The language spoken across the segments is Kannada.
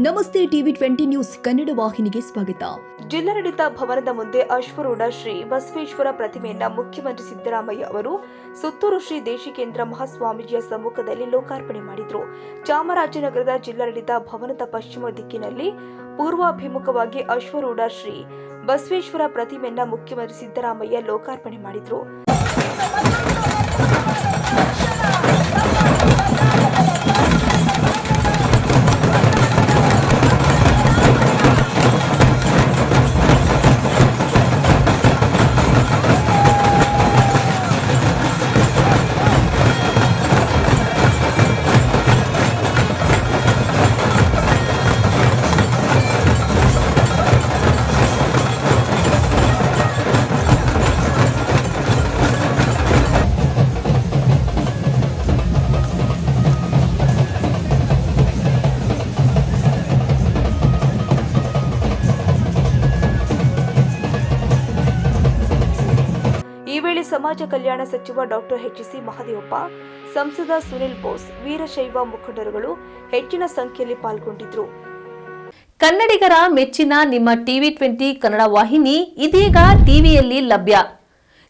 ನಮಸ್ತೆ ಟಿವಿ 20 ನ್ಯೂಸ್ ಕನ್ನಡ ವಾಹಿನಿಗೆ ಸ್ವಾಗತ. ಜಿಲ್ಲಾಡಳಿತ ಭವನದ ಮುಂದೆ ಅಶ್ವರೂಢ ಶ್ರೀ ಬಸವೇಶ್ವರ ಪ್ರತಿಮೆಯನ್ನ ಮುಖ್ಯಮಂತ್ರಿ ಸಿದ್ದರಾಮಯ್ಯ ಅವರು ಸುತ್ತೂರು ಶ್ರೀ ದೇಶಿಕೇಂದ್ರ ಮಹಾಸ್ವಾಮೀಜಿಯ ಸಮ್ಮುಖದಲ್ಲಿ ಲೋಕಾರ್ಪಣೆ ಮಾಡಿದರು. ಚಾಮರಾಜನಗರದ ಜಿಲ್ಲಾಡಳಿತ ಭವನದ ಪಶ್ಚಿಮ ದಿಕ್ಕಿನಲ್ಲಿ ಪೂರ್ವಾಭಿಮುಖವಾಗಿ ಅಶ್ವರೂಢ ಶ್ರೀ ಬಸವೇಶ್ವರ ಪ್ರತಿಮೆಯನ್ನ ಮುಖ್ಯಮಂತ್ರಿ ಸಿದ್ದರಾಮಯ್ಯ ಲೋಕಾರ್ಪಣೆ ಮಾಡಿದರು. ಈ ವೇಳೆ ಸಮಾಜ ಕಲ್ಯಾಣ ಸಚಿವ ಡಾಕ್ಟರ್ ಎಚ್.ಸಿ. ಮಹದೇವಪ್ಪ, ಸಂಸದ ಸುನಿಲ್ ಬೋಸ್, ವೀರಶೈವ ಮುಖಂಡರುಗಳು ಹೆಚ್ಚಿನ ಸಂಖ್ಯೆಯಲ್ಲಿ ಪಾಲ್ಗೊಂಡಿದ್ದರು. ಕನ್ನಡಿಗರ ಮೆಚ್ಚಿನ ನಿಮ್ಮ ಟಿವಿ 20 ಕನ್ನಡ ವಾಹಿನಿ ಇದೀಗ ಟಿವಿಯಲ್ಲಿ ಲಭ್ಯ.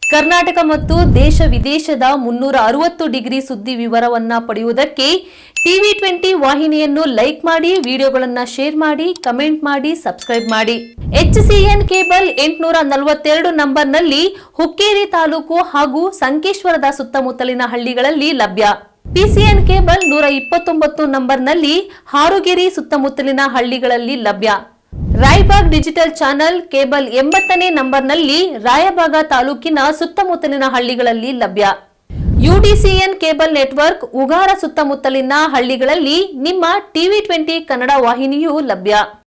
ಕರ್ನಾಟಕ ಮತ್ತು ದೇಶ ವಿದೇಶದ 360 ಡಿಗ್ರಿ ಸುದ್ದಿ ವಿವರವನ್ನ ಪಡೆಯುವುದಕ್ಕೆ ಟಿವಿ 20 ವಾಹಿನಿಯನ್ನು ಲೈಕ್ ಮಾಡಿ, ವಿಡಿಯೋಗಳನ್ನು ಶೇರ್ ಮಾಡಿ, ಕಮೆಂಟ್ ಮಾಡಿ, ಸಬ್ಸ್ಕ್ರೈಬ್ ಮಾಡಿ. HCN ಕೇಬಲ್ 842 ನಂಬರ್ನಲ್ಲಿ ಹುಕ್ಕೇರಿ ತಾಲೂಕು ಹಾಗೂ ಸಂಕೇಶ್ವರದ ಸುತ್ತಮುತ್ತಲಿನ ಹಳ್ಳಿಗಳಲ್ಲಿ ಲಭ್ಯ. PCN ಕೇಬಲ್ 129 ನಂಬರ್ನಲ್ಲಿ ಹಾರುಗೆರೆ ಸುತ್ತಮುತ್ತಲಿನ ಹಳ್ಳಿಗಳಲ್ಲಿ ಲಭ್ಯ. ರಾಯಬಾಗ್ ಡಿಜಿಟಲ್ ಚಾನೆಲ್ ಕೇಬಲ್ 80ನೇ ನಂಬರ್ನಲ್ಲಿ ರಾಯಬಾಗ ತಾಲೂಕಿನ ಸುತ್ತಮುತ್ತಲಿನ ಹಳ್ಳಿಗಳಲ್ಲಿ ಲಭ್ಯ. UDCN ಕೇಬಲ್ ನೆಟ್ವರ್ಕ್ ಉಗಾರ ಸುತ್ತಮುತ್ತಲಿನ ಹಳ್ಳಿಗಳಲ್ಲಿ ನಿಮ್ಮ ಟಿವಿ 20 ಕನ್ನಡ ವಾಹಿನಿಯೂ ಲಭ್ಯ.